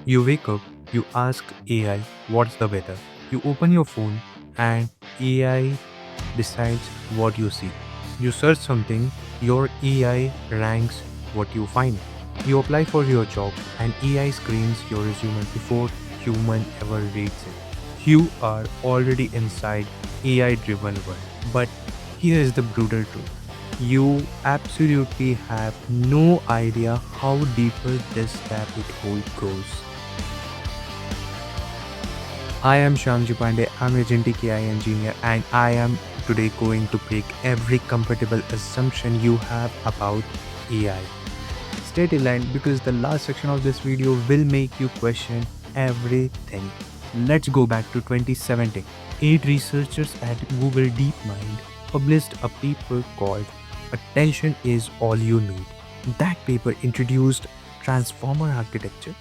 You wake up, you ask AI, what's the weather? You open your phone, and AI decides what you see. You search something, your AI ranks what you find. You apply for your job, and AI screens your resume before human ever reads it. You are already inside AI driven world. But here is the brutal truth. You absolutely have no idea how deeper this rabbit hole goes. I am Shyamji Pandey. I'm a agentic AI engineer, and I am today going to break every comfortable assumption you have about AI. Stay till end because the last section of this video will make you question everything. Let's go back to 2017. 8 researchers at Google DeepMind published a paper called Attention is All You Need. That paper introduced transformer architecture,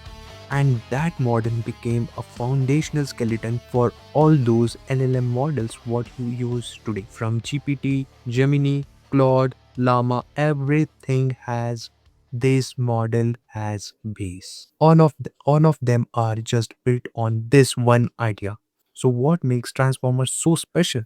and that model became a foundational skeleton for all those LLM models what you use today. From GPT, Gemini, Claude, Llama, everything has this model as base. All of them are just built on this one idea. So what makes transformers so special?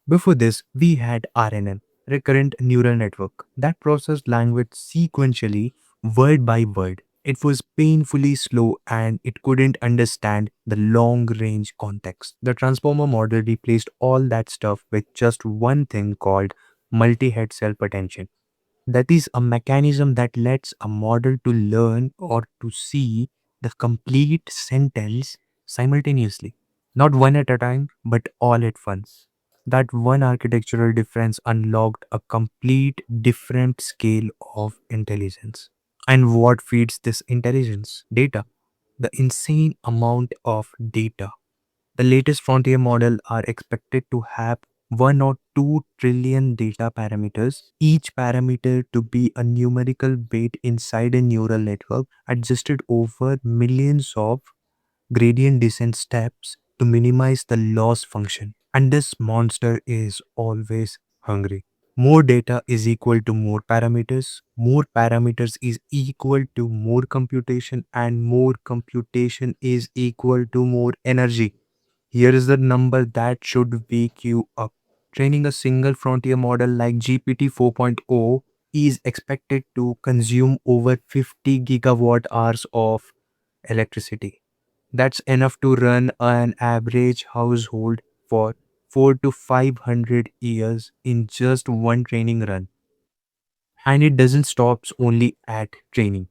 Before this, we had RNN, recurrent neural network, that processed language sequentially, word by word. It was painfully slow and it couldn't understand the long range context. The transformer model replaced all that stuff with just one thing called multi head self attention. That is a mechanism that lets a model to learn or to see the complete sentence simultaneously. Not one at a time, but all at once. That one architectural difference unlocked a complete different scale of intelligence. And what feeds this intelligence? Data. The insane amount of data. The latest frontier model are expected to have 1 or 2 trillion data parameters, each parameter to be a numerical weight inside a neural network adjusted over millions of gradient descent steps to minimize the loss function. And this monster is always hungry. More data is equal to more parameters is equal to more computation, and more computation is equal to more energy. Here is the number that should wake you up. Training a single frontier model like GPT 4.0 is expected to consume over 50 gigawatt hours of electricity. That's enough to run an average household for 4 to 500 years in just one training run. And it doesn't stop only at training.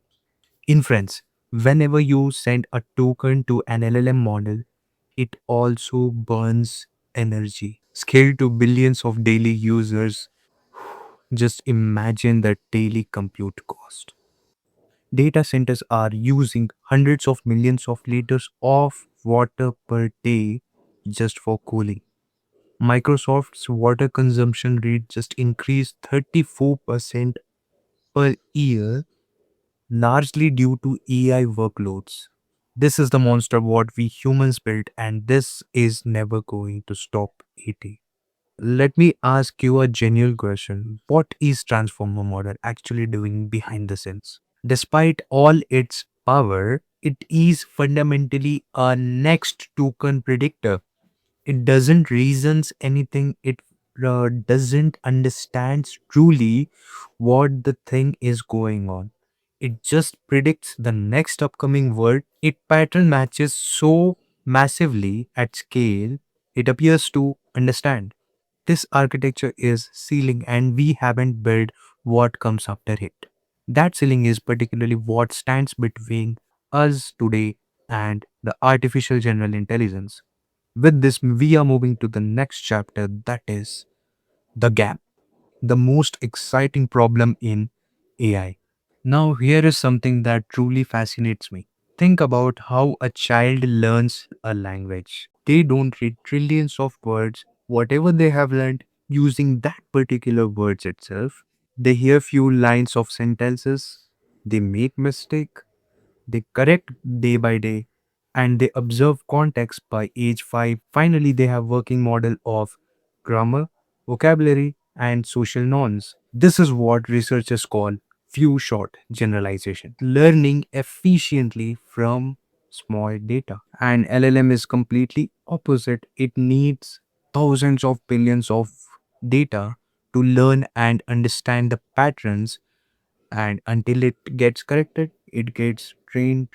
Inference. Whenever you send a token to an LLM model, it also burns energy. Scaled to billions of daily users, just imagine the daily compute cost. Data centers are using hundreds of millions of liters of water per day just for cooling. Microsoft's water consumption rate just increased 34% per year, largely due to AI workloads. This is the monster what we humans built, and this is never going to stop eating. Let me ask you a genuine question. What is transformer model actually doing behind the scenes? Despite all its power, it is fundamentally a next token predictor. It doesn't reasons anything. It doesn't understands truly what the thing is going on. It just predicts the next upcoming word. It pattern matches so massively at scale, it appears to understand. This architecture is ceiling, and we haven't built what comes after it. That ceiling is particularly what stands between us today and the artificial general intelligence. With this, we are moving to the next chapter, that is the gap, the most exciting problem in AI. Now, here is something that truly fascinates me. Think about how a child learns a language. They don't read trillions of words, whatever they have learned using that particular words itself. They hear few lines of sentences, they make mistake, they correct day by day, and they observe context by age 5. Finally, they have working model of grammar, vocabulary, and social norms. This is what researchers call few shot generalization. Learning efficiently from small data. And LLM is completely opposite. It needs thousands of billions of data to learn and understand the patterns, and until it gets corrected, it gets trained.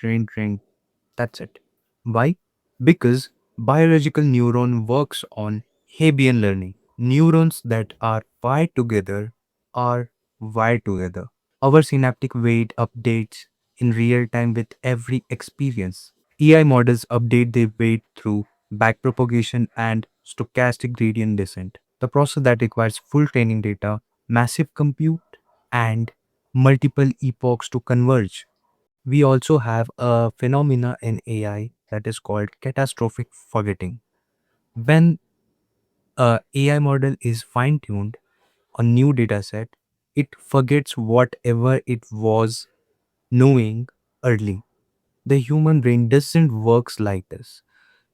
That's it. Why? Because biological neuron works on Hebbian learning. Neurons that are are wired together. Our synaptic weight updates in real time with every experience. AI models update their weight through backpropagation and stochastic gradient descent. The process that requires full training data, massive compute, and multiple epochs to converge. We also have a phenomena in AI that is called catastrophic forgetting. When a AI model is fine tuned on new data set, it forgets whatever it was knowing early. The human brain doesn't works like this.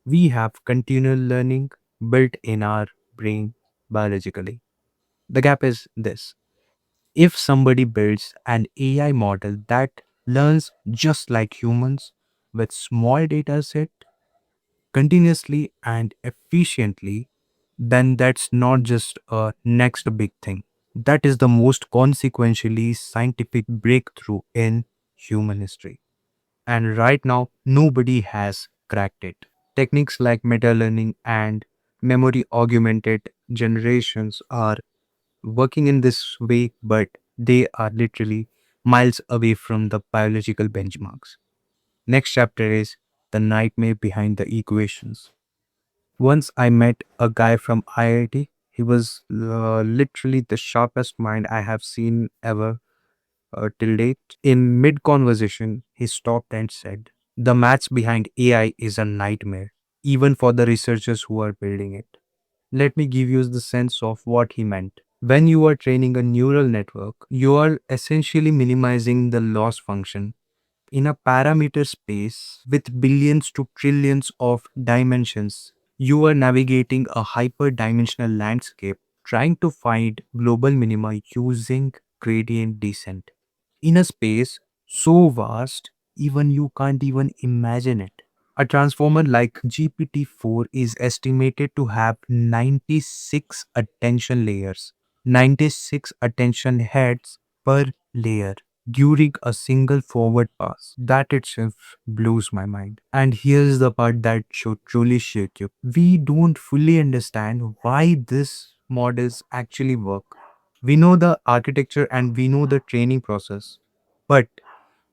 We have continual learning built in our brain biologically. The gap is this. If somebody builds an AI model that learns just like humans with small data set continuously and efficiently, then that's not just a next big thing. That is the most consequentially scientific breakthrough in human history. And right now, nobody has cracked it. Techniques like meta learning and memory augmented generations are working in this way, but they are literally miles away from the biological benchmarks. Next chapter is the nightmare behind the equations. Once I met a guy from IIT. He was literally the sharpest mind I have seen ever till date. In mid conversation, he stopped and said, "The maths behind AI is a nightmare, even for the researchers who are building it." Let me give you the sense of what he meant. When you are training a neural network, you are essentially minimizing the loss function in a parameter space with billions to trillions of dimensions. You are navigating a hyperdimensional landscape trying to find global minima using gradient descent in a space so vast even you can't even imagine it. A transformer like GPT-4 is estimated to have 96 attention layers, 96 attention heads per layer during a single forward pass. That itself blows my mind. And here's the part that should truly shake you. We don't fully understand why these models actually work. We know the architecture and we know the training process, but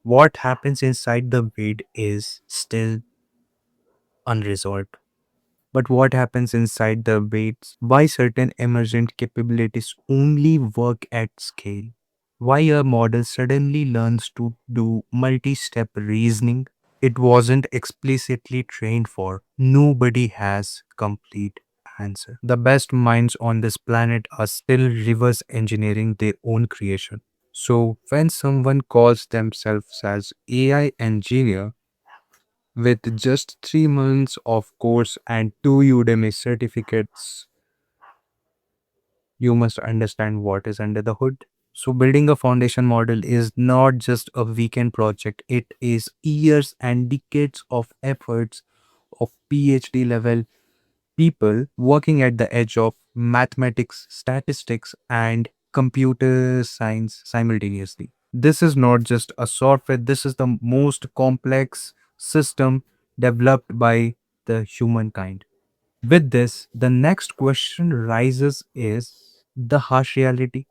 what happens inside the weight is still unresolved. But what happens inside the weights? Why certain emergent capabilities only work at scale? Why a model suddenly learns to do multi step reasoning it wasn't explicitly trained for? Nobody has complete answer. The best minds on this planet are still reverse engineering their own creation. So when someone calls themselves as AI engineer, with just 3 months of course and two Udemy certificates, you must understand what is under the hood. So, building a foundation model is not just a weekend project, it is years and decades of efforts of PhD level people working at the edge of mathematics, statistics, and computer science simultaneously. This is not just a software, this is the most complex system developed by the humankind. With this, the next question rises is the harsh reality.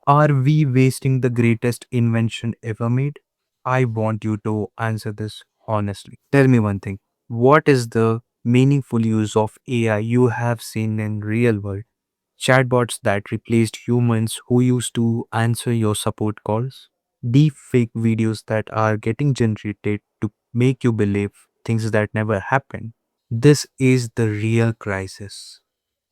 Are we wasting the greatest invention ever made? I want you to answer this honestly. Tell me one thing. What is the meaningful use of AI you have seen in real world? Chatbots that replaced humans who used to answer your support calls? Deep fake videos that are getting generated to make you believe things that never happened? This is the real crisis.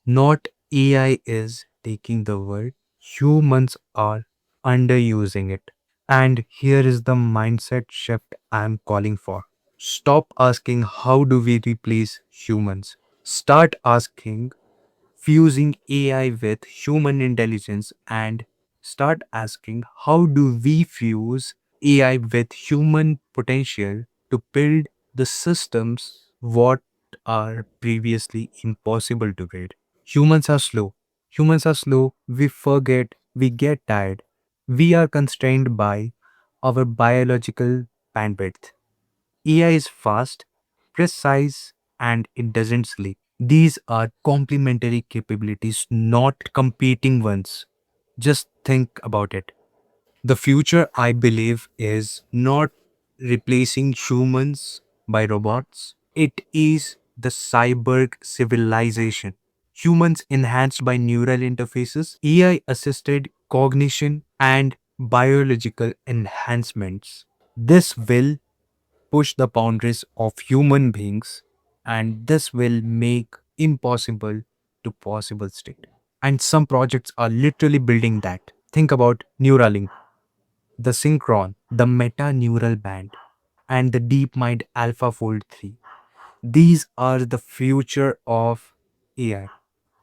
Not AI is taking the world, humans are underusing it. And here is the mindset shift I'm calling for. Stop asking, how do we replace humans? Start asking, fusing AI with human intelligence, and start asking, how do we fuse AI with human potential to build the systems what are previously impossible to build. Humans are slow. Humans are slow. We forget. We get tired. We are constrained by our biological bandwidth. AI is fast, precise, and it doesn't sleep. These are complementary capabilities, not competing ones. Just think about it. The future, I believe, is not replacing humans by robots. It is the cyborg civilization. Humans enhanced by neural interfaces, AI assisted cognition, and biological enhancements. This will push the boundaries of human beings, and this will make impossible to possible state. And some projects are literally building that. Think about Neuralink, the Synchron, the Meta Neural Band, and the DeepMind AlphaFold 3. These are the future of AI.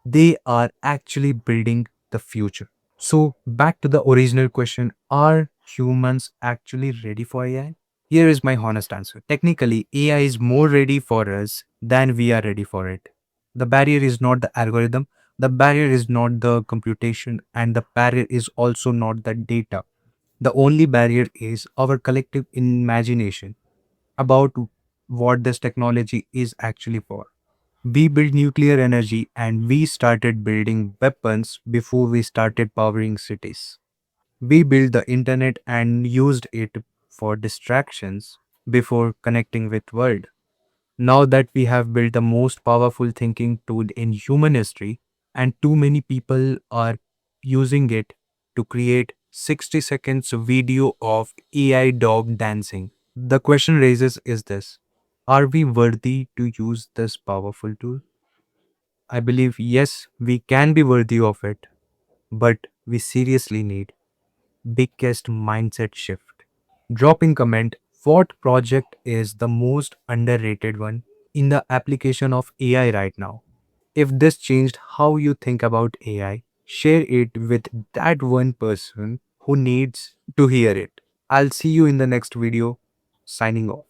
They are actually building the future. So, back to the original question, are humans actually ready for AI? Here is my honest answer. Technically, AI is more ready for us than we are ready for it. The barrier is not the algorithm, the barrier is not the computation, and the barrier is also not the data. The only barrier is our collective imagination about what this technology is actually for. We built nuclear energy and we started building weapons before we started powering cities. We built the internet and used it for distractions before connecting with world. Now that we have built the most powerful thinking tool in human history and too many people are using it to create 60 seconds video of AI dog dancing. The question raises is this: are we worthy to use this powerful tool? I believe yes, we can be worthy of it, but we seriously need biggest mindset shift. Drop in comment what project is the most underrated one in the application of AI right now. If this changed how you think about AI, share it with that one person who needs to hear it. I'll see you in the next video. Signing off.